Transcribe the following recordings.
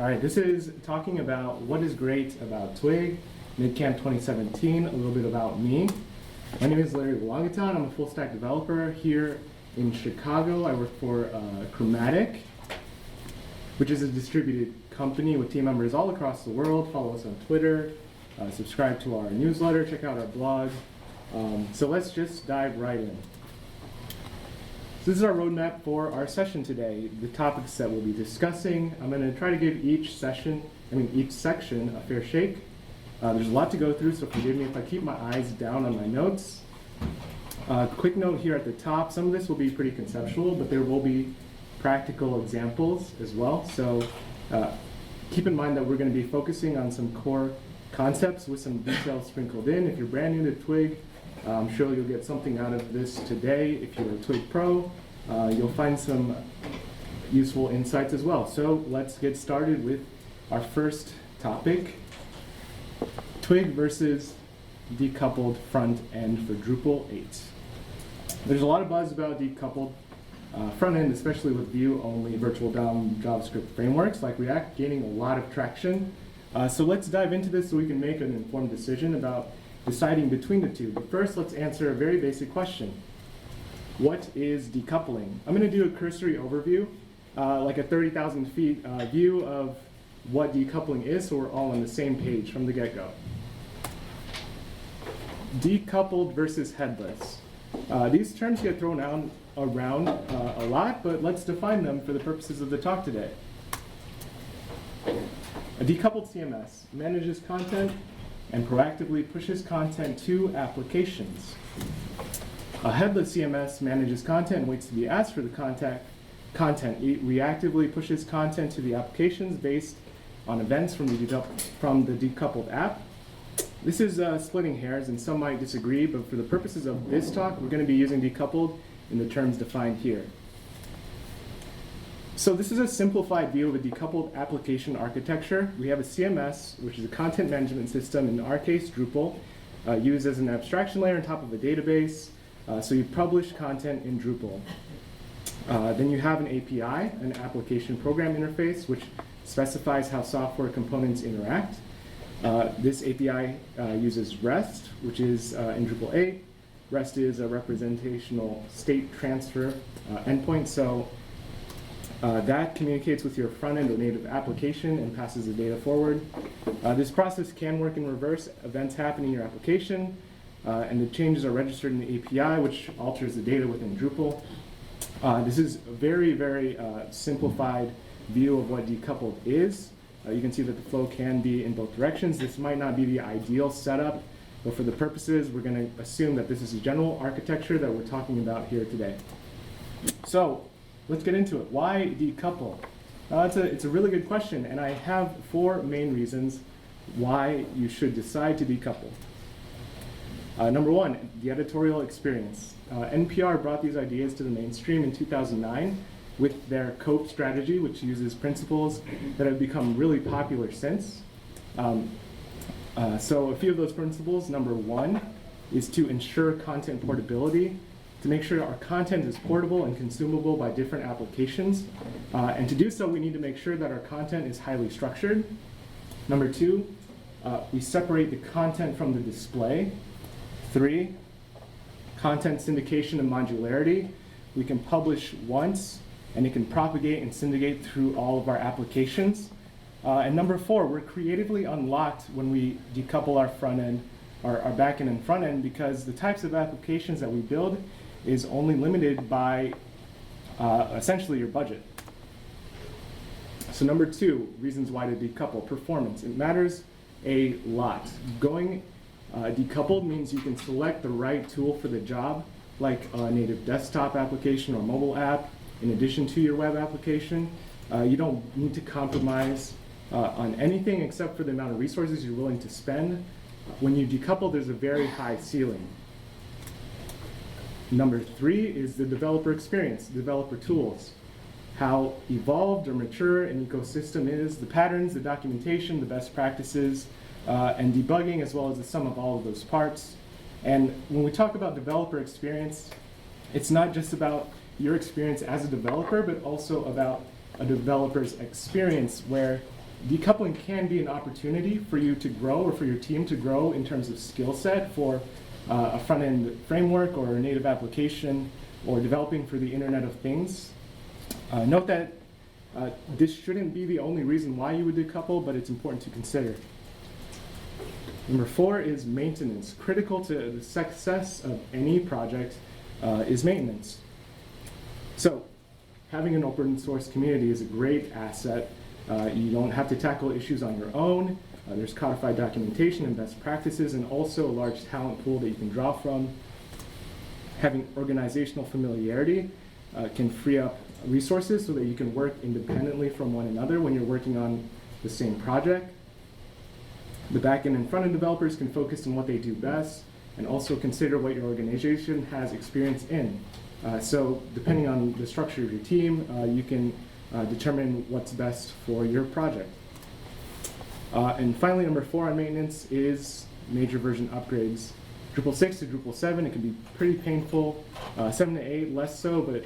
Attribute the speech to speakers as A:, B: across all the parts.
A: All right, this is talking about what is great about Twig, MidCamp 2017, a little bit about me. My name is Larry Walangitan. I'm a full stack developer here in Chicago. I work for Chromatic, which is a distributed company with team members all across the world. Follow us on Twitter, subscribe to our newsletter, check out our blog. So let's just dive right in. So this is our roadmap for our session today, the topics that we'll be discussing. I'm going to try to give each section a fair shake. There's a lot to go through, so forgive me if I keep my eyes down on my notes. Quick note here at the top, some of this will be pretty conceptual, but there will be practical examples as well. So keep in mind that we're going to be focusing on some core concepts with some details sprinkled in. If you're brand new to Twig, I'm sure you'll get something out of this today. If you're a Twig Pro, you'll find some useful insights as well. So let's get started with our first topic, Twig versus decoupled front end for Drupal 8. There's a lot of buzz about decoupled front end, especially with view-only virtual DOM JavaScript frameworks like React, gaining a lot of traction. So let's dive into this so we can make an informed decision about deciding between the two. But first, let's answer a very basic question. What is decoupling? I'm going to do a cursory overview, like a 30,000 feet view of what decoupling is, so we're all on the same page from the get-go. Decoupled versus headless. These terms get thrown around a lot, but let's define them for the purposes of the talk today. A decoupled CMS manages content and proactively pushes content to applications. A headless CMS manages content and waits to be asked for the content. It reactively pushes content to the applications based on events from the decoupled app. This is splitting hairs, and some might disagree, but for the purposes of this talk, we're going to be using decoupled in the terms defined here. So this is a simplified view of a decoupled application architecture. We have a CMS, which is a content management system, in our case Drupal, used as an abstraction layer on top of a database. So you publish content in Drupal. Then you have an API, an application program interface, which specifies how software components interact. This API uses REST, which is in Drupal 8. REST is a representational state transfer endpoint. So that communicates with your front-end or native application and passes the data forward. This process can work in reverse. Events happen in your application, and the changes are registered in the API, which alters the data within Drupal. This is a very, very simplified view of what decoupled is. You can see that the flow can be in both directions. This might not be the ideal setup, but for the purposes, we're going to assume that this is a general architecture that we're talking about here today. So let's get into it. Why decouple? It's a really good question, and I have 4 main reasons why you should decide to decouple. Number 1, the editorial experience. NPR brought these ideas to the mainstream in 2009 with their COPE strategy, which uses principles that have become really popular since. So a few of those principles. Number 1 is to ensure content portability, to make sure our content is portable and consumable by different applications. And to do so, we need to make sure that our content is highly structured. Number 2, we separate the content from the display. 3, content syndication and modularity. We can publish once, and it can propagate and syndicate through all of our applications. And number 4, we're creatively unlocked when we decouple our front end, our back end and front end, because the types of applications that we build is only limited by essentially your budget. So number 2, reasons why to decouple. Performance. It matters a lot. Going decoupled means you can select the right tool for the job, like a native desktop application or mobile app, in addition to your web application. You don't need to compromise on anything except for the amount of resources you're willing to spend. When you decouple, there's a very high ceiling. Number 3 is the developer experience, developer tools. How evolved or mature an ecosystem is, the patterns, the documentation, the best practices, and debugging, as well as the sum of all of those parts. And when we talk about developer experience, it's not just about your experience as a developer, but also about a developer's experience where decoupling can be an opportunity for you to grow or for your team to grow in terms of skill set for a front-end framework or a native application or developing for the Internet of Things. Note that this shouldn't be the only reason why you would decouple, but it's important to consider. Number 4 is maintenance. Critical to the success of any project is maintenance. So having an open source community is a great asset. You don't have to tackle issues on your own. There's codified documentation and best practices, and also a large talent pool that you can draw from. Having organizational familiarity can free up resources so that you can work independently from one another when you're working on the same project. The back-end and front-end developers can focus on what they do best and also consider what your organization has experience in. So depending on the structure of your team, you can determine what's best for your project. And finally, number 4 on maintenance is major version upgrades. Drupal 6 to Drupal 7, it can be pretty painful. 7 to 8, less so, but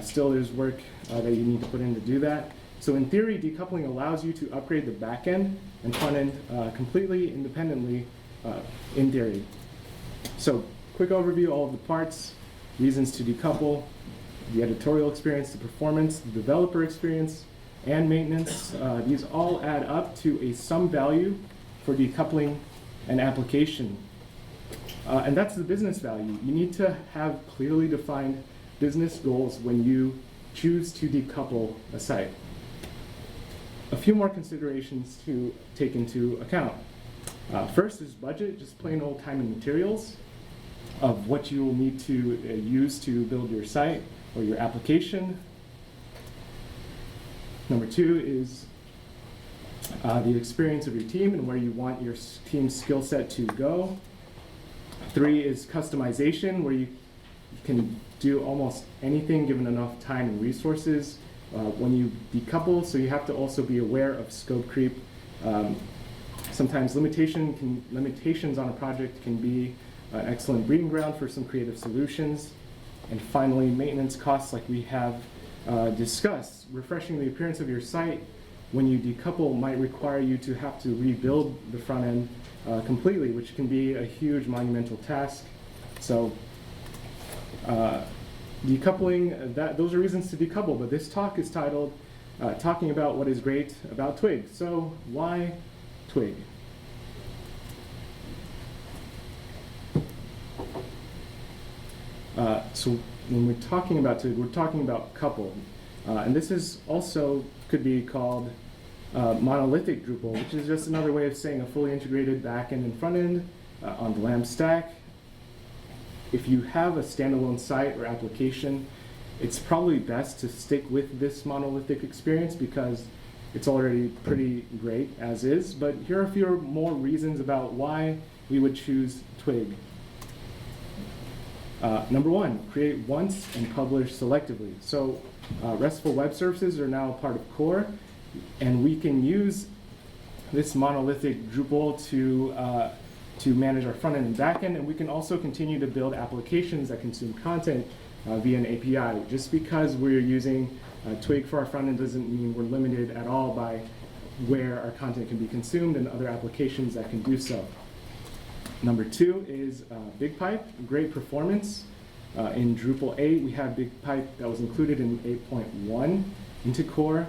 A: still there's work that you need to put in to do that. So in theory, decoupling allows you to upgrade the back end and front end completely independently in theory. So quick overview, all of the parts, reasons to decouple, the editorial experience, the performance, the developer experience, and maintenance. These all add up to a sum value for decoupling an application. And that's the business value. You need to have clearly defined business goals when you choose to decouple a site. A few more considerations to take into account. First is budget, just plain old time and materials of what you will need to use to build your site or your application. Number 2 is the experience of your team and where you want your team's skill set to go. 3 is customization, where you can do almost anything given enough time and resources when you decouple, so you have to also be aware of scope creep. Sometimes limitations on a project can be an excellent breeding ground for some creative solutions. And finally, maintenance costs, like we have discussed. Refreshing the appearance of your site when you decouple might require you to have to rebuild the front end completely, which can be a huge monumental task. So decoupling, those are reasons to decouple, but this talk is titled Talking About What is Great About Twig. So why Twig? So when we're talking about Twig, we're talking about couple. And this is also could be called monolithic Drupal, which is just another way of saying a fully integrated back-end and front-end on the LAMP stack. If you have a standalone site or application, it's probably best to stick with this monolithic experience because it's already pretty great as is. But here are a few more reasons about why we would choose Twig. Number 1, create once and publish selectively. So RESTful web services are now a part of core, and we can use this monolithic Drupal to manage our front end and back end, and we can also continue to build applications that consume content via an API. Just because we're using Twig for our front end doesn't mean we're limited at all by where our content can be consumed and other applications that can do so. Number 2 is BigPipe, great performance. In Drupal 8, we have BigPipe that was included in 8.1 into core.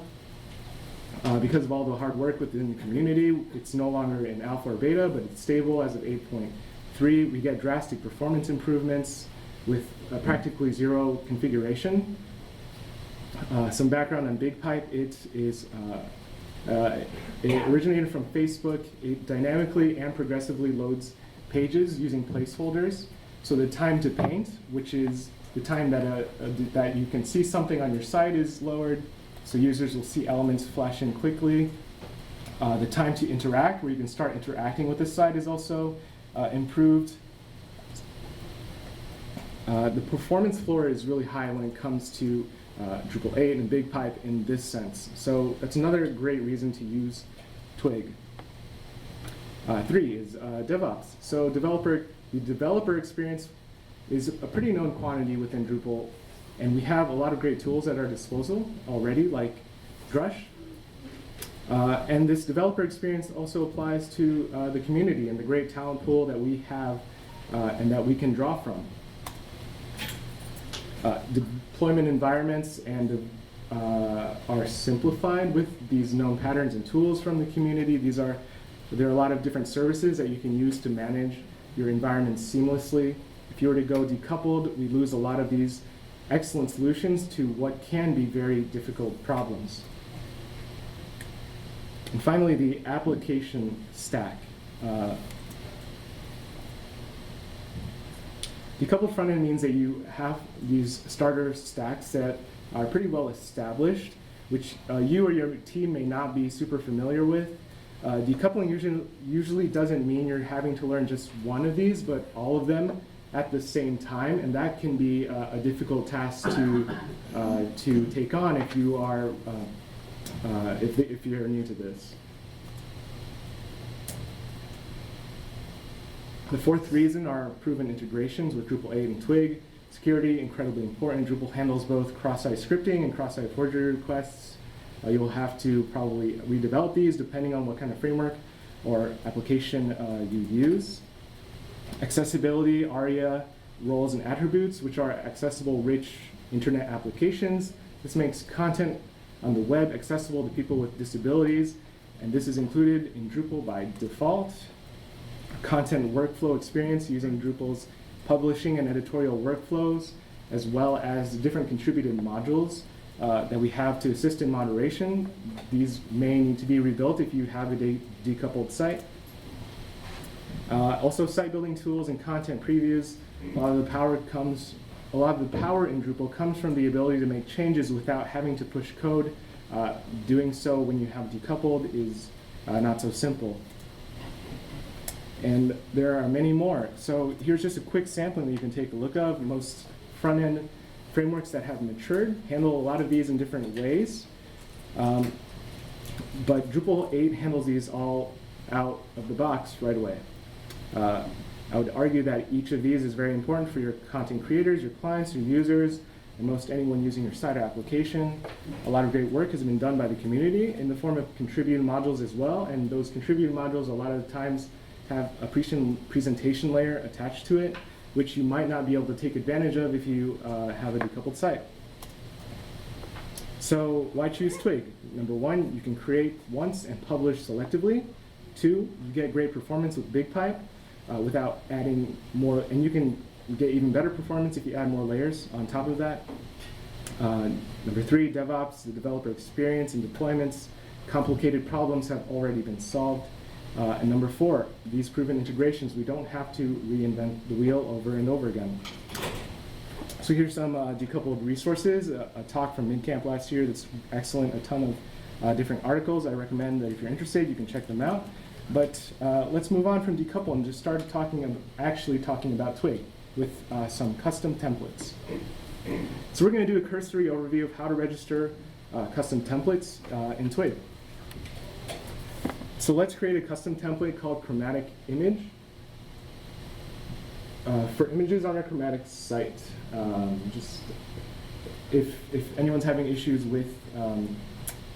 A: Because of all the hard work within the community, it's no longer in alpha or beta, but it's stable as of 8.3. We get drastic performance improvements with practically zero configuration. Some background on BigPipe, it originated from Facebook. It dynamically and progressively loads pages using placeholders. So the time to paint, which is the time that you can see something on your site, is lowered. So users will see elements flash in quickly. The time to interact, where you can start interacting with the site, is also improved. The performance floor is really high when it comes to Drupal 8 and BigPipe in this sense. So that's another great reason to use Twig. 3 is DevOps. So the developer experience is a pretty known quantity within Drupal, and we have a lot of great tools at our disposal already, like Drush. And this developer experience also applies to the community and the great talent pool that we have and that we can draw from. Deployment environments and are simplified with these known patterns and tools from the community. There are a lot of different services that you can use to manage your environment seamlessly. If you were to go decoupled, we lose a lot of these excellent solutions to what can be very difficult problems. And finally, the application stack. Decoupled front-end means that you have these starter stacks that are pretty well established, which you or your team may not be super familiar with. Decoupling usually doesn't mean you're having to learn just one of these, but all of them at the same time, and that can be a difficult task to take on if you are if you're new to this. The fourth reason are proven integrations with Drupal 8 and Twig. Security, incredibly important. Drupal handles both cross-site scripting and cross-site forgery requests. You'll have to probably redevelop these depending on what kind of framework or application you use. Accessibility, ARIA, roles and attributes, which are accessible, rich internet applications. This makes content on the web accessible to people with disabilities, and this is included in Drupal by default. Content workflow experience using Drupal's publishing and editorial workflows, as well as different contributed modules that we have to assist in moderation. These may need to be rebuilt if you have a decoupled site. Also, site building tools and content previews. A lot of the power in Drupal comes from the ability to make changes without having to push code. Doing so when you have decoupled is not so simple. And there are many more. So here's just a quick sampling that you can take a look of. Most front-end frameworks that have matured handle a lot of these in different ways. But Drupal 8 handles these all out of the box right away. I would argue that each of these is very important for your content creators, your clients, your users, and most anyone using your site or application. A lot of great work has been done by the community in the form of contributed modules as well, and those contributed modules a lot of the times have a presentation layer attached to it, which you might not be able to take advantage of if you have a decoupled site. So why choose Twig? Number one, you can create once and publish selectively. Two, you get great performance with BigPipe without adding more, and you can get even better performance if you add more layers on top of that. Number three, DevOps, the developer experience and deployments. Complicated problems have already been solved. And number four, these proven integrations, we don't have to reinvent the wheel over and over again. So here's some decoupled resources, a talk from MidCamp last year that's excellent, a ton of different articles. I recommend that if you're interested, you can check them out. But let's move on from decouple and just start actually talking about Twig with some custom templates. So we're going to do a cursory overview of how to register custom templates in Twig. So let's create a custom template called chromatic image for images on our chromatic site. Just if anyone's having issues with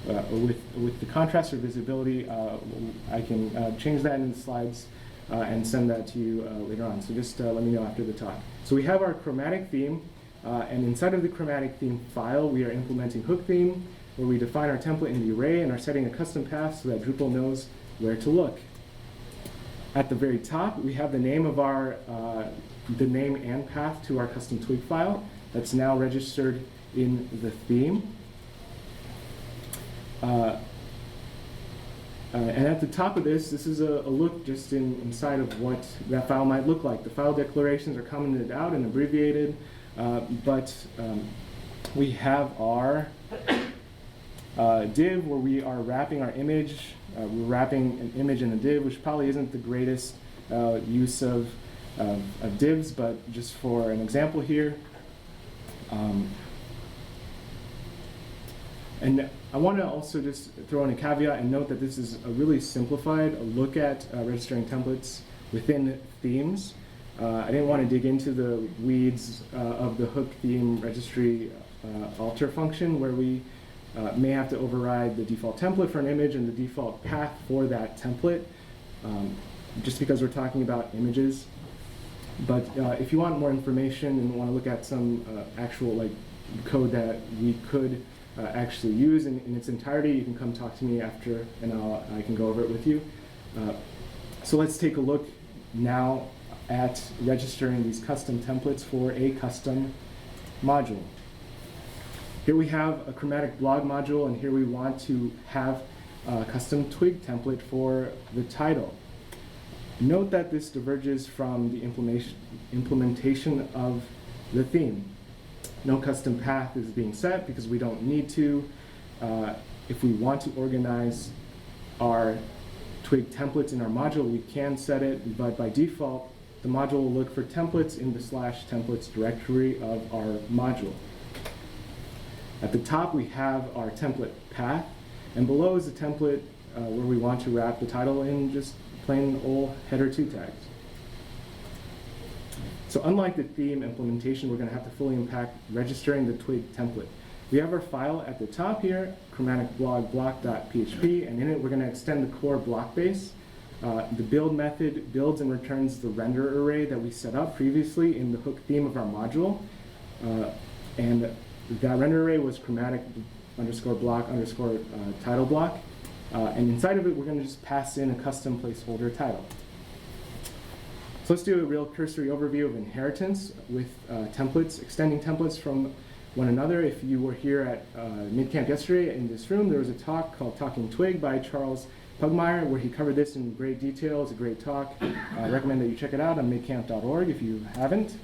A: the contrast or visibility, I can change that in the slides and send that to you later on. So just let me know after the talk. So we have our chromatic theme, and inside of the chromatic theme file, we are implementing hook theme, where we define our template in the array and are setting a custom path so that Drupal knows where to look. At the very top, we have the name of our, the name and path to our custom Twig file that's now registered in the theme. And at the top of this is a look just inside of what that file might look like. The file declarations are commented out and abbreviated, but we have our div where we are wrapping our image. We're wrapping an image in a div, which probably isn't the greatest use of divs, but just for an example here. And I want to also just throw in a caveat and note that this is a really simplified look at registering templates within themes. I didn't want to dig into the weeds of the hook theme registry alter function where we may have to override the default template for an image and the default path for that template, just because we're talking about images. But if you want more information and want to look at some actual code that we could actually use in its entirety, you can come talk to me after, and I can go over it with you. So let's take a look now at registering these custom templates for a custom module. Here we have a chromatic blog module, and here we want to have a custom Twig template for the title. Note that this diverges from the implementation of the theme. No custom path is being set because we don't need to. If we want to organize our Twig templates in our module, we can set it, but by default, the module will look for templates in the /templates directory of our module. At the top, we have our template path, and below is a template where we want to wrap the title in just plain old header 2 tags. So unlike the theme implementation, we're going to have to fully impact registering the Twig template. We have our file at the top here, chromatic blog block.php, and in it we're going to extend the core block base. The build method builds and returns the render array that we set up previously in the hook theme of our module. And that render array was chromatic _block title block. And inside of it, we're going to just pass in a custom placeholder title. So let's do a real cursory overview of inheritance with templates, extending templates from one another. If you were here at MidCamp yesterday in this room, there was a talk called Talking Twig by Charles Pugmire, where he covered this in great detail. It's a great talk. I recommend that you check it out on midcamp.org if you haven't.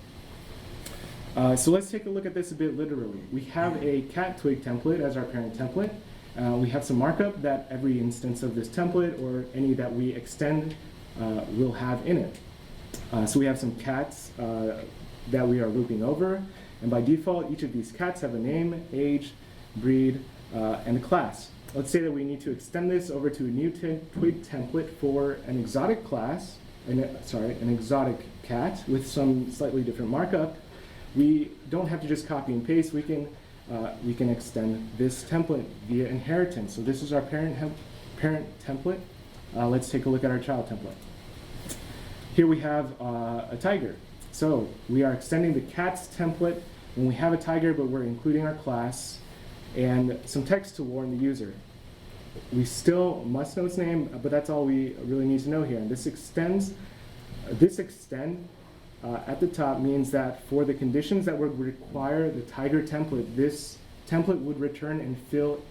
A: So let's take a look at this a bit literally. We have a cat Twig template as our parent template. We have some markup that every instance of this template or any that we extend will have in it. So we have some cats that we are looping over, and by default each of these cats have a name, age, breed, and a class. Let's say that we need to extend this over to a new Twig template for an exotic class, an exotic cat with some slightly different markup. We don't have to just copy and paste. We can extend this template via inheritance. So this is our parent template. Let's take a look at our child template. Here we have a tiger. So we are extending the cats template when we have a tiger, but we're including our class and some text to warn the user. We still must know its name, but that's all we really need to know here. And this extend at the top means that for the conditions that would require the tiger template, this template would return and fill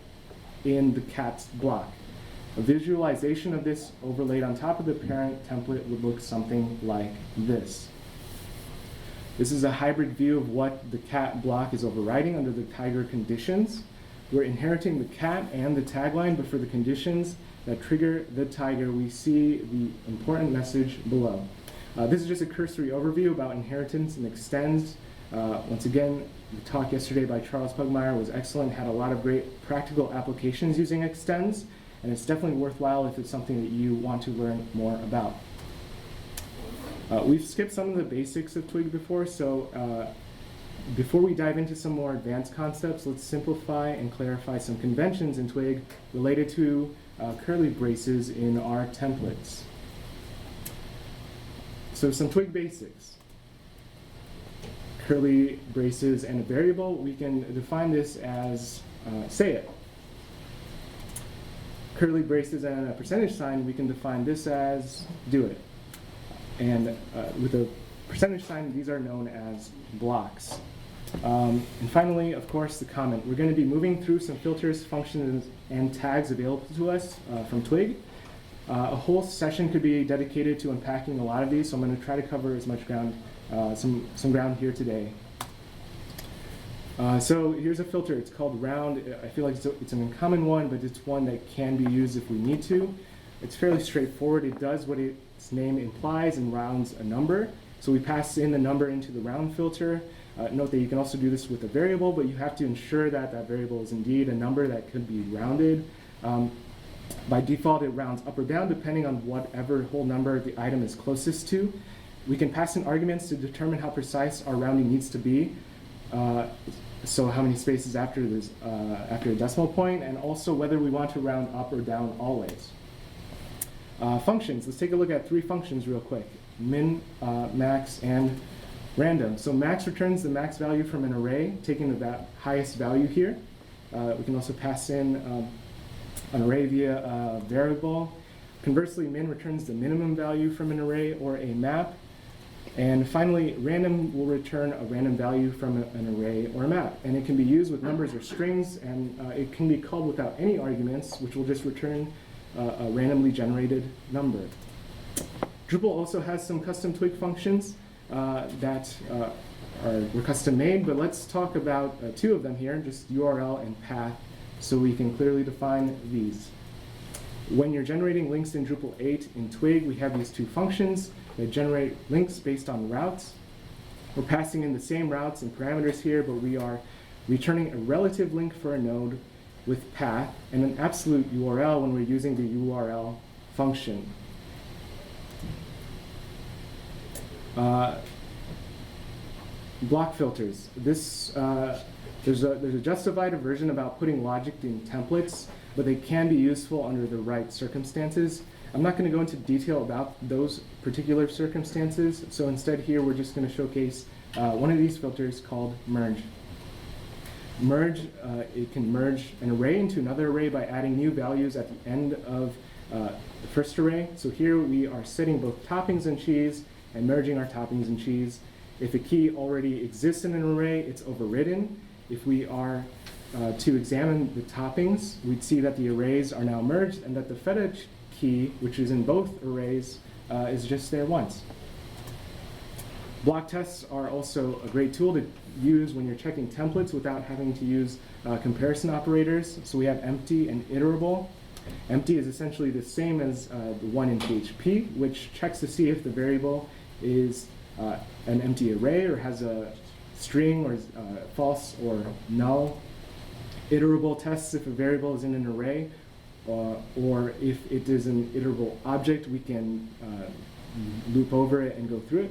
A: in the cat's block. A visualization of this overlaid on top of the parent template would look something like this. This is a hybrid view of what the cat block is overriding under the tiger conditions. We're inheriting the cat and the tagline, but for the conditions that trigger the tiger, we see the important message below. This is just a cursory overview about inheritance and extends. Once again, the talk yesterday by Charles Pugmire was excellent, had a lot of great practical applications using extends, and it's definitely worthwhile if it's something that you want to learn more about. We've skipped some of the basics of Twig before, so before we dive into some more advanced concepts, let's simplify and clarify some conventions in Twig related to curly braces in our templates. So some Twig basics. Curly braces and a variable, we can define this as say it. Curly braces and a percentage sign, we can define this as do it. And with a percentage sign, these are known as blocks. And finally, of course, the comment. We're going to be moving through some filters, functions, and tags available to us from Twig. A whole session could be dedicated to unpacking a lot of these, so I'm going to try to cover as much ground, some ground here today. So here's a filter. It's called round. I feel like it's an uncommon one, but it's one that can be used if we need to. It's fairly straightforward. It does what its name implies and rounds a number. So we pass in the number into the round filter. Note that you can also do this with a variable, but you have to ensure that that variable is indeed a number that could be rounded. By default, it rounds up or down depending on whatever whole number the item is closest to. We can pass in arguments to determine how precise our rounding needs to be. so how many spaces after this, after a decimal point, and also whether we want to round up or down always. Functions, let's take a look at 3 functions real quick: min, max, and random. So max returns the max value from an array, taking the highest value here. We can also pass in an array via a variable. Conversely, min returns the minimum value from an array or a map. And finally, random will return a random value from an array or a map. And it can be used with numbers or strings, and it can be called without any arguments, which will just return a randomly generated number. Drupal also has some custom Twig functions that were custom made, but let's talk about 2 of them here, just URL and path, so we can clearly define these. When you're generating links in Drupal 8 in Twig, we have these 2 functions that generate links based on routes. We're passing in the same routes and parameters here, but we are returning a relative link for a node with path and an absolute URL when we're using the URL function. Block filters. There's a justified version about putting logic in templates, but they can be useful under the right circumstances. I'm not going to go into detail about those particular circumstances, so instead here we're just going to showcase one of these filters called merge. Merge, it can merge an array into another array by adding new values at the end of the first array. So here we are setting both toppings and cheese and merging our toppings and cheese. If a key already exists in an array, it's overridden. If we are to examine the toppings, we'd see that the arrays are now merged and that the feta key, which is in both arrays, is just there once. Block tests are also a great tool to use when you're checking templates without having to use comparison operators. So we have empty and iterable. Empty is essentially the same as the one in PHP, which checks to see if the variable is an empty array or has a string or false or null. Iterable tests if a variable is in an array, or if it is an iterable object, we can loop over it and go through it.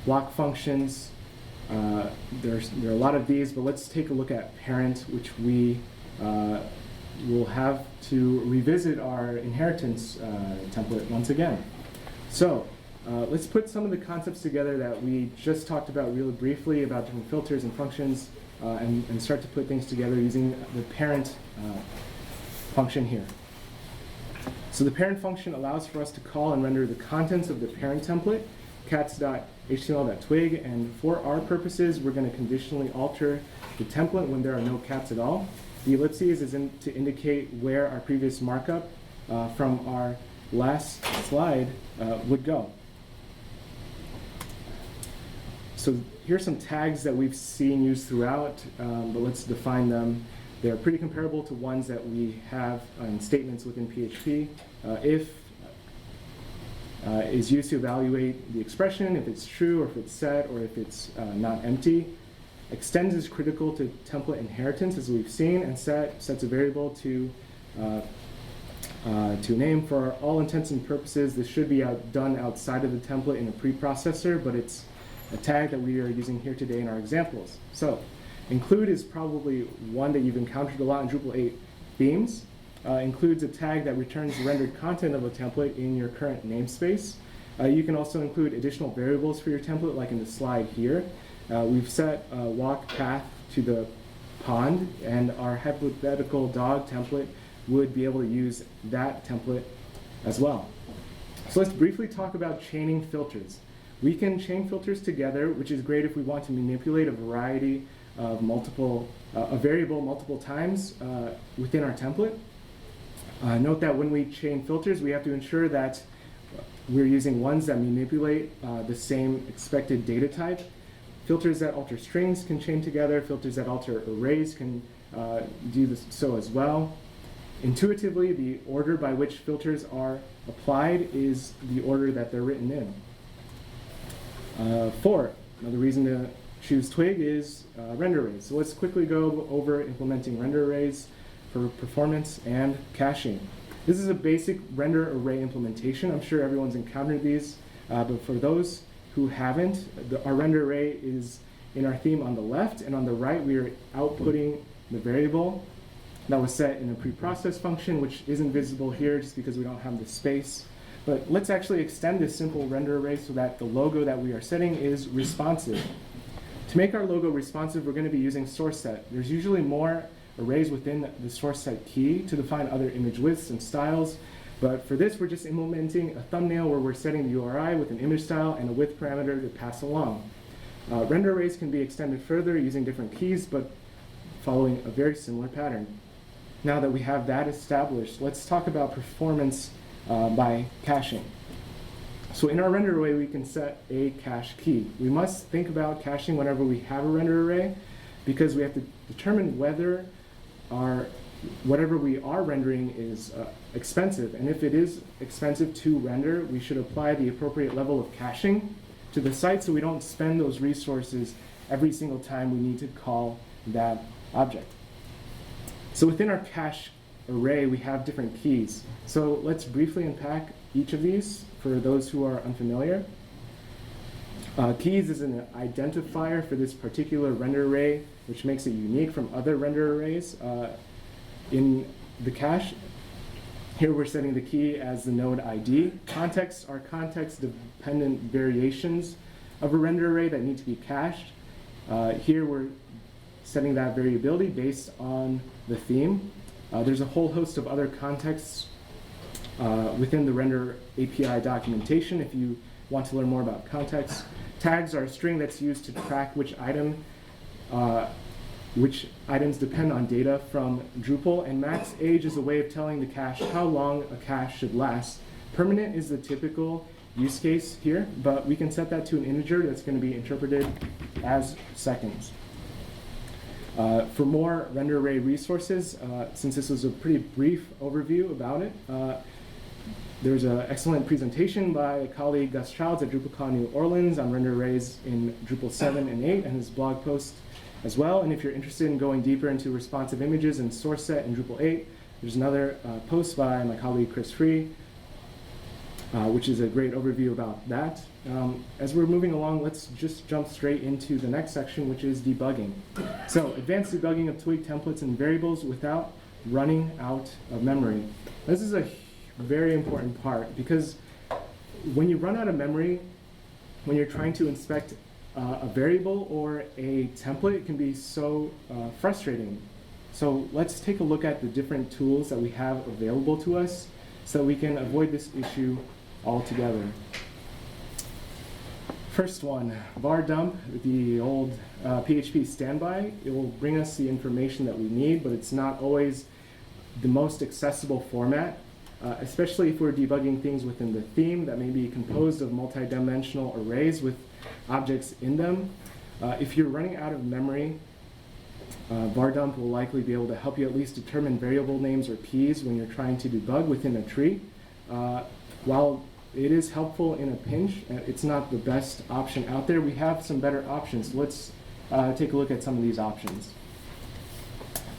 A: Block functions, there are a lot of these, but let's take a look at parent, which we will have to revisit our inheritance template once again. So let's put some of the concepts together that we just talked about really briefly about different filters and functions, and start to put things together using the parent function here. So the parent function allows for us to call and render the contents of the parent template, cats.html.twig, and for our purposes, we're going to conditionally alter the template when there are no cats at all. The ellipses is to indicate where our previous markup from our last slide would go. So here's some tags that we've seen used throughout, but let's define them. They're pretty comparable to ones that we have in statements within PHP. If is used to evaluate the expression, if it's true, or if it's set, or if it's not empty. Extends is critical to template inheritance, as we've seen, and sets a variable to name. For all intents and purposes, this should be done outside of the template in a preprocessor, but it's a tag that we are using here today in our examples. So include is probably one that you've encountered a lot in Drupal 8 themes. Includes a tag that returns the rendered content of a template in your current namespace. You can also include additional variables for your template, like in the slide here. We've set walk path to the pond, and our hypothetical dog template would be able to use that template as well. So let's briefly talk about chaining filters. We can chain filters together, which is great if we want to manipulate a variety of a variable multiple times within our template. Note that when we chain filters, we have to ensure that we're using ones that manipulate the same expected data type. Filters that alter strings can chain together. Filters that alter arrays can do this so as well. Intuitively, the order by which filters are applied is the order that they're written in. Another reason to choose Twig is render arrays. So let's quickly go over implementing render arrays for performance and caching. This is a basic render array implementation. I'm sure everyone's encountered these But for those who haven't, our render array is in our theme on the left, and on the right we are outputting the variable that was set in a preprocess function, which isn't visible here just because we don't have the space. But let's actually extend this simple render array so that the logo that we are setting is responsive. To make our logo responsive, we're going to be using source set. There's usually more arrays within the source set key to define other image widths and styles. But for this, we're just implementing a thumbnail where we're setting the URI with an image style and a width parameter to pass along. Render arrays can be extended further using different keys, but following a very similar pattern. Now that we have that established, let's talk about performance by caching. So in our render array, we can set a cache key. We must think about caching whenever we have a render array, because we have to determine whether whatever we are rendering is expensive. And if it is expensive to render, we should apply the appropriate level of caching to the site so we don't spend those resources every single time we need to call that object. So within our cache array, we have different keys. So let's briefly unpack each of these for those who are unfamiliar. Keys is an identifier for this particular render array, which makes it unique from other render arrays in the cache. Here we're setting the key as the node ID. Contexts are context-dependent variations of a render array that need to be cached. Here we're setting that variability based on the theme. There's a whole host of other contexts within the render API documentation if you want to learn more about context. Tags are a string that's used to track which items depend on data from Drupal, and max age is a way of telling the cache how long a cache should last. Permanent is the typical use case here, but we can set that to an integer that's going to be interpreted as seconds. For more render array resources, since this was a pretty brief overview about it, there's an excellent presentation by a colleague, Gus Childs, at DrupalCon New Orleans on render arrays in Drupal 7 and 8, and his blog post as well. And if you're interested in going deeper into responsive images and source set in Drupal 8, there's another post by my colleague Chris Free, which is a great overview about that. As we're moving along, let's just jump straight into the next section, which is debugging. So, advanced debugging of Twig templates and variables without running out of memory. This is a very important part, because when you run out of memory, when you're trying to inspect a variable or a template, it can be so frustrating. So let's take a look at the different tools that we have available to us so that we can avoid this issue altogether. First one, var dump, the old PHP standby. It will bring us the information that we need, but it's not always the most accessible format, especially if we're debugging things within the theme that may be composed of multi-dimensional arrays with objects in them. If you're running out of memory, var dump will likely be able to help you at least determine variable names or keys when you're trying to debug within a tree. While it is helpful in a pinch, it's not the best option out there. We have some better options. Let's take a look at some of these options.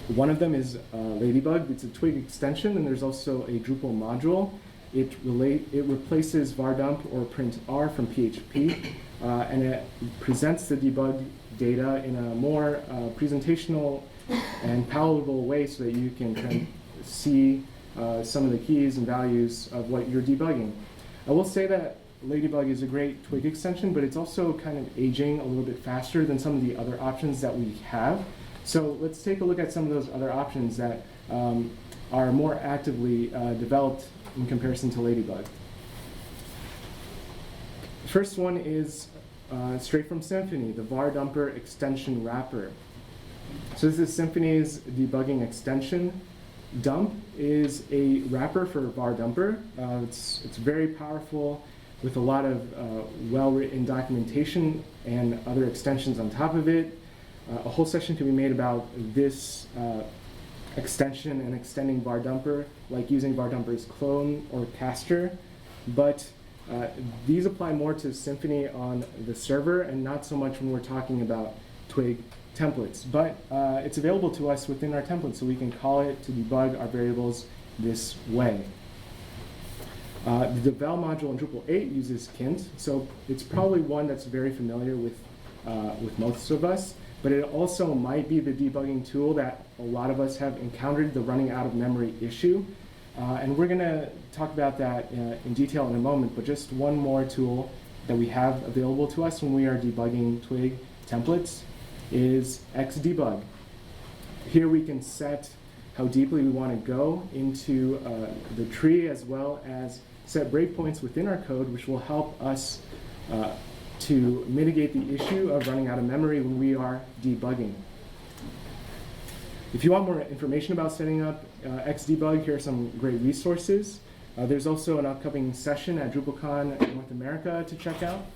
A: One of them is Ladybug. It's a Twig extension, and there's also a Drupal module. It replaces var dump or print r from PHP, and it presents the debug data in a more presentational and palatable way so that you can kind of see some of the keys and values of what you're debugging. I will say that Ladybug is a great Twig extension, but it's also kind of aging a little bit faster than some of the other options that we have. So let's take a look at some of those other options that are more actively developed in comparison to Ladybug. The first one is straight from Symfony, the var dumper extension wrapper. So this is Symfony's debugging extension. Dump is a wrapper for var dumper. It's very powerful with a lot of well-written documentation and other extensions on top of it. A whole session can be made about this extension and extending var dumper, like using var dumper's clone or caster, but these apply more to Symfony on the server and not so much when we're talking about Twig templates. But it's available to us within our template, so we can call it to debug our variables this way. The devel module in Drupal 8 uses Kint, so it's probably one that's very familiar with most of us, but it also might be the debugging tool that a lot of us have encountered the running out of memory issue. And we're going to talk about that in detail in a moment, but just one more tool that we have available to us when we are debugging Twig templates is xdebug. Here we can set how deeply we want to go into the tree, as well as set breakpoints within our code, which will help us to mitigate the issue of running out of memory when we are debugging. If you want more information about setting up xdebug, here are some great resources. There's also an upcoming session at DrupalCon North America to check out.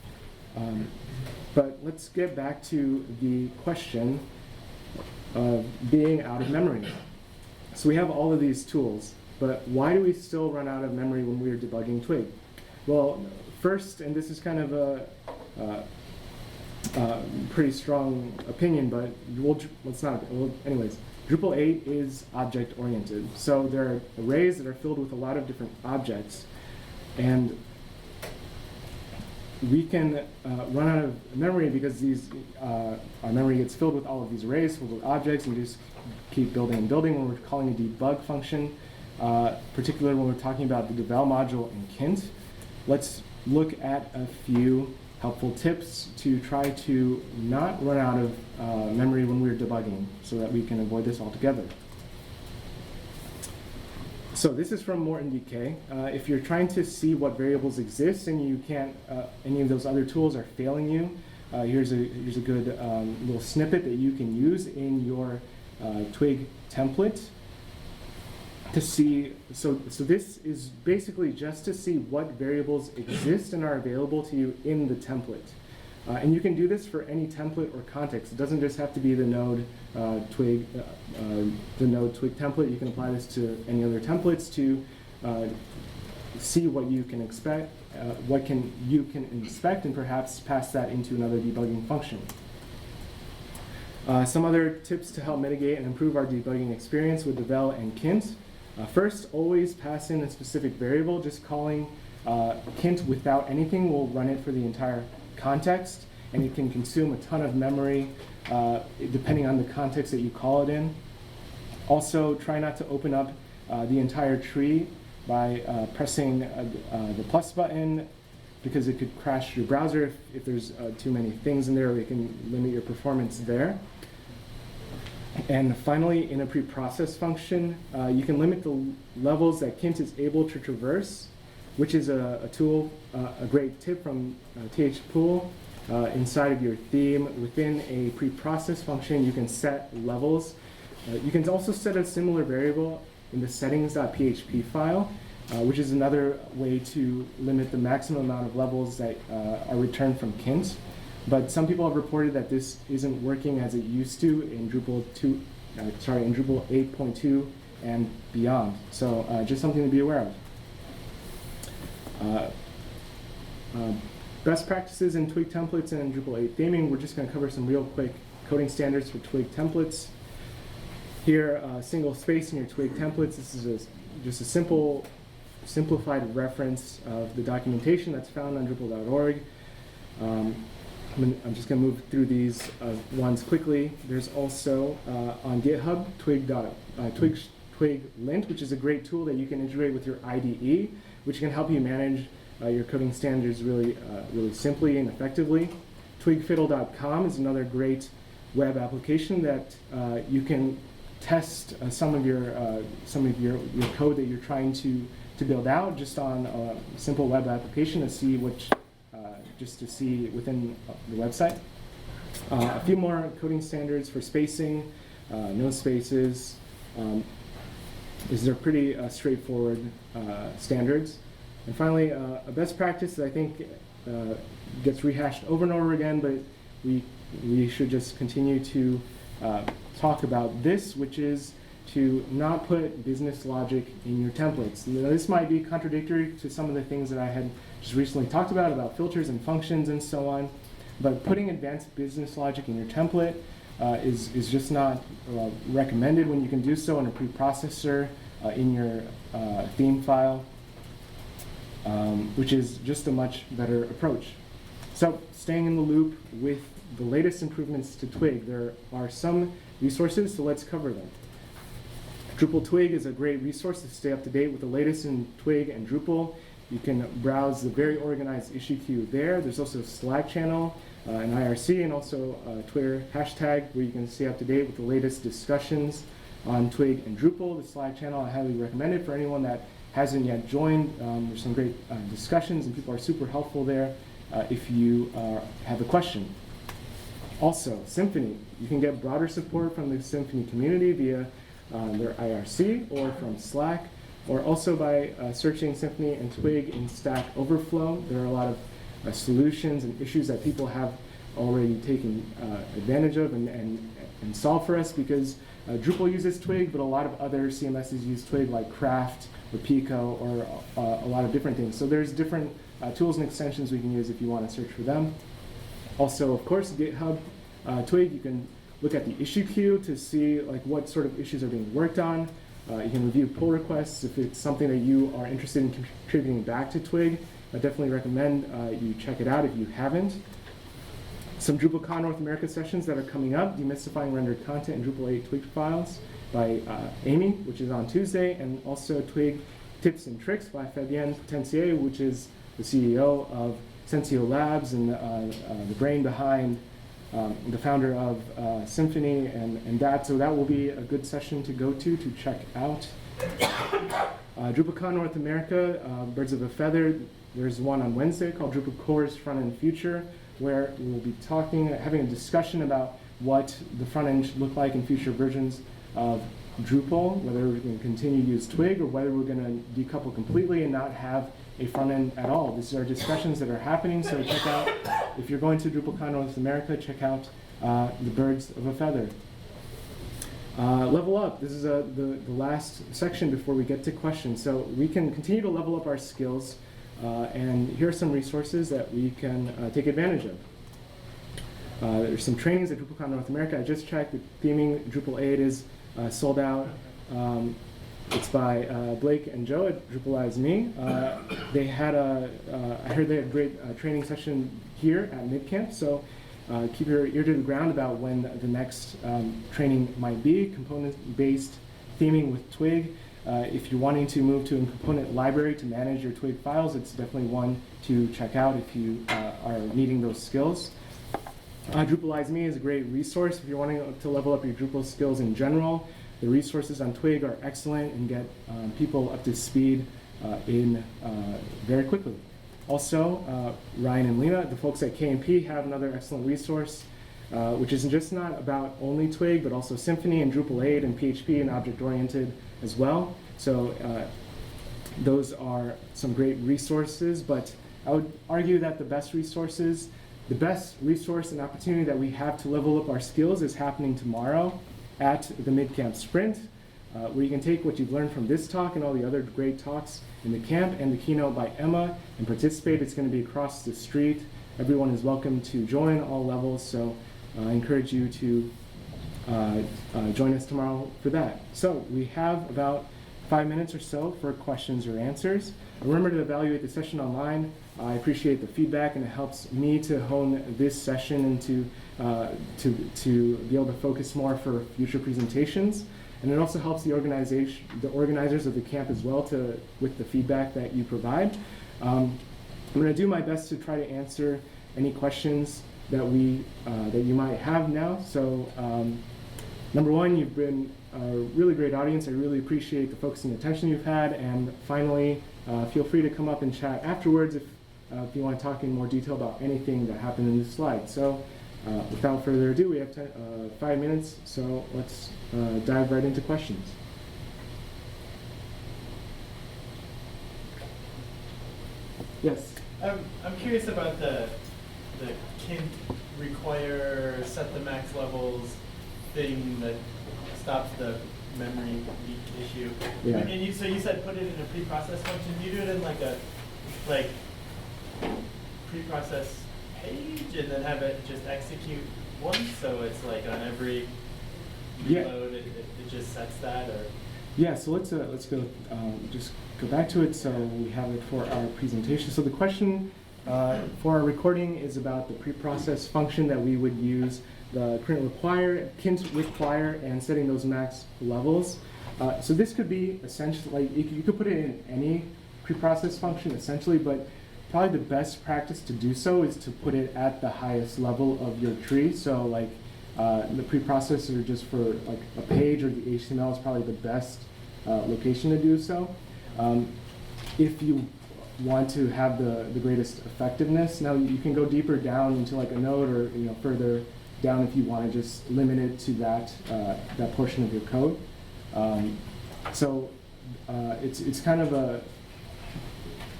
A: But let's get back to the question of being out of memory. So we have all of these tools, but why do we still run out of memory when we are debugging Twig? Well, first, and this is kind of a pretty strong opinion, but anyways, Drupal 8 is object-oriented. So there are arrays that are filled with a lot of different objects, and we can run out of memory because our memory gets filled with all of these arrays filled with objects, and just keep building and building when we're calling a debug function, particularly when we're talking about the devel module in Kint. Let's look at a few helpful tips to try to not run out of memory when we're debugging so that we can avoid this altogether. So this is from Morton DK. If you're trying to see what variables exist and you can't, any of those other tools are failing you, here's a good little snippet that you can use in your Twig template to see. So this is basically just to see what variables exist and are available to you in the template. And you can do this for any template or context. It doesn't just have to be the Node Twig template. You can apply this to any other templates to see what you can expect, you can inspect, and perhaps pass that into another debugging function. Some other tips to help mitigate and improve our debugging experience with devel and Kint. First, always pass in a specific variable. Just calling Kint without anything will run it for the entire context, and it can consume a ton of memory depending on the context that you call it in. Also, try not to open up the entire tree by pressing the plus button, because it could crash your browser if there's too many things in there. It can limit your performance there. And finally, in a pre-process function, you can limit the levels that Kint is able to traverse, which is a great tip from thpool. Inside of your theme, within a pre-process function, you can set levels. You can also set a similar variable in the settings.php file, which is another way to limit the maximum amount of levels that are returned from Kint. But some people have reported that this isn't working as it used to in Drupal 8.2 and beyond. So just something to be aware of. Best practices in Twig templates and Drupal 8 theming. We're just going to cover some real quick coding standards for Twig templates. Here, single space in your Twig templates. This is just a simplified reference of the documentation that's found on Drupal.org. I'm just going to move through these ones quickly. There's also on GitHub Twig lint, which is a great tool that you can integrate with your IDE, which can help you manage your coding standards really simply and effectively. Twigfiddle.com is another great web application that you can test some of your code that you're trying to build out just on a simple web application to see within the website. A few more coding standards for spacing, no spaces. These are pretty straightforward standards. And finally, a best practice that I think gets rehashed over and over again, but we should just continue to talk about this, which is to not put business logic in your templates. Now, this might be contradictory to some of the things that I had just recently talked about filters and functions and so on, but putting advanced business logic in your template is just not recommended when you can do so in a preprocessor in your theme file. which is just a much better approach. So staying in the loop with the latest improvements to Twig, there are some resources, so let's cover them. Drupal Twig is a great resource to stay up to date with the latest in Twig and Drupal. You can browse the very organized issue queue there. There's also a Slack channel, an IRC, and also a Twitter hashtag where you can stay up to date with the latest discussions on Twig and Drupal. The Slack channel, I highly recommend it for anyone that hasn't yet joined. There's some great discussions, and people are super helpful there if you have a question. Also, Symfony. You can get broader support from the Symfony community via their IRC or from Slack, or also by searching Symfony and Twig in Stack Overflow. There are a lot of solutions and issues that people have already taken advantage of and solved for us, because Drupal uses Twig, but a lot of other CMSs use Twig, like Craft or Pico or a lot of different things. So there's different tools and extensions we can use if you want to search for them. Also, of course, GitHub Twig, you can look at the issue queue to see like what sort of issues are being worked on. You can review pull requests if it's something that you are interested in contributing back to Twig. I definitely recommend you check it out if you haven't. Some DrupalCon North America sessions that are coming up: Demystifying Rendered Content in Drupal 8 Twig Files by Amy, which is on Tuesday, and also Twig Tips and Tricks by Fabienne Tensier, which is the CEO of Sensio Labs and the brain behind the founder of Symfony and that. So that will be a good session to go to check out. DrupalCon North America, Birds of a Feather. There's one on Wednesday called Drupal Core's Front End Future, where we'll be having a discussion about what the front end should look like in future versions of Drupal, whether we're going to continue to use Twig or whether we're going to decouple completely and not have a front end at all. These are discussions that are happening, so check out, if you're going to DrupalCon North America, check out the Birds of a Feather. Level up. This is the last section before we get to questions. So we can continue to level up our skills, and here are some resources that we can take advantage of. There's some trainings at DrupalCon North America. I just checked. The theming Drupal 8 is sold out. It's by Blake and Joe at Drupalize Me. They had I heard they had a great training session here at MidCamp, so keep your ear to the ground about when the next training might be. Component-based theming with Twig. If you're wanting to move to a component library to manage your Twig files, it's definitely one to check out if you are needing those skills. Drupalize Me is a great resource if you're wanting to level up your Drupal skills in general. The resources on Twig are excellent and get people up to speed very quickly. Also, Ryan and Lena, the folks at KMP, have another excellent resource, which is just not about only Twig, but also Symfony and Drupal 8 and PHP and object-oriented as well. So those are some great resources, but I would argue that the best resource and opportunity that we have to level up our skills is happening tomorrow at the MidCamp Sprint, where you can take what you've learned from this talk and all the other great talks in the camp and the keynote by Emma and participate. It's going to be across the street. Everyone is welcome to join, all levels, so I encourage you to join us tomorrow for that. So we have about 5 minutes or so for questions or answers. Remember to evaluate the session online. I appreciate the feedback, and it helps me to hone this session and to be able to focus more for future presentations. And it also helps the organizers of the camp as well with the feedback that you provide. I'm going to do my best to try to answer any questions that you might have now. So number one, you've been a really great audience. I really appreciate the focus and attention you've had. And finally, feel free to come up and chat afterwards if you want to talk in more detail about anything that happened in this slide. So without further ado, we have 5 minutes, so let's dive right into questions. Yes?
B: I'm curious about the can't require set the max levels thing that stops the memory leak issue.
A: Yeah.
B: And so you said put it in a pre-process function. Do you do it in like a pre-process page and then have it just execute once? So it's like on every reload, it just sets that, or?
A: Yeah, so let's go just go back to it so we have it for our presentation. So the question for our recording is about the preprocess function that we would use, the kint require, and setting those max levels. So this could be essentially, like, you could put it in any preprocess function essentially, but probably the best practice to do so is to put it at the highest level of your tree. So like the preprocessor just for like a page or the HTML is probably the best location to do so. If you want to have the greatest effectiveness, now you can go deeper down into like a node, or further down if you want to just limit it to that that portion of your code. It's kind of a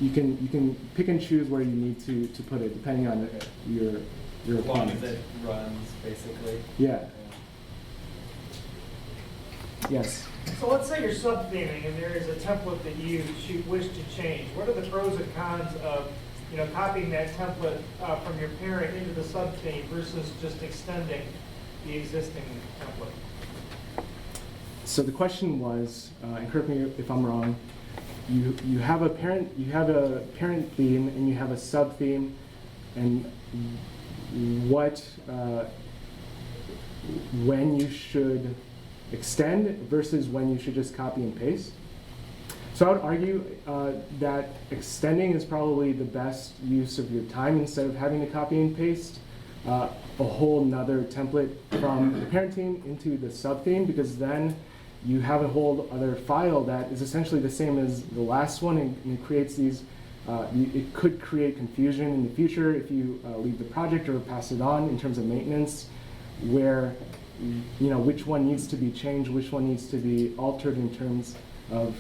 A: you can pick and choose where you need to put it depending on your
B: As long as
A: requirements.
B: it runs, basically.
A: Yeah. Yes.
C: So let's say you're subtheming and there is a template that you wish to change. What are the pros and cons of copying that template from your parent into the subtheme versus just extending the existing template?
A: So the question was, and correct me if I'm wrong, you have a parent theme and you have a sub theme, and when you should extend versus when you should just copy and paste. So I would argue that extending is probably the best use of your time instead of having to copy and paste a whole nother template from the parent theme into the sub theme, because then you have a whole other file that is essentially the same as the last one, and it creates these, it could create confusion in the future if you leave the project or pass it on in terms of maintenance, where which one needs to be changed, which one needs to be altered in terms of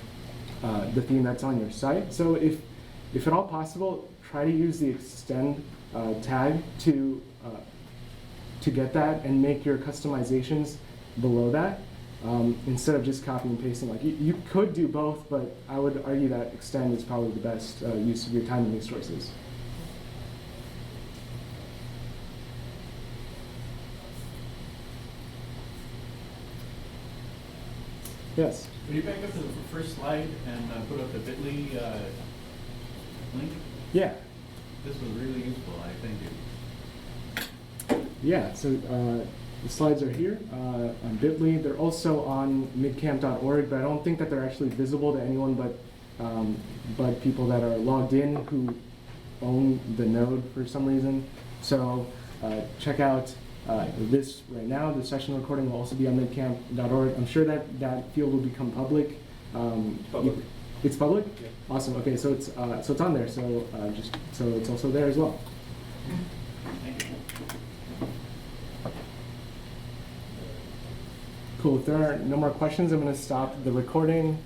A: the theme that's on your site. So if at all possible, try to use the extend tag to get that and make your customizations below that. Instead of just copy and pasting. Like you could do both, but I would argue that extend is probably the best use of your time and resources. Yes?
D: Can you back up to the first slide and put up the bit.ly link?
A: Yeah.
D: This was really useful, I thank you.
A: Yeah, so the slides are here on bit.ly. They're also on midcamp.org, but I don't think that they're actually visible to anyone but people that are logged in who own the node for some reason. So check out this right now. The session recording will also be on midcamp.org. I'm sure that field will become public.
B: Public.
A: It's public?
B: Yeah.
A: Awesome. Okay, so it's on there. So so it's also there as well.
D: Thank you.
A: Cool. If there are no more questions, I'm going to stop the recording.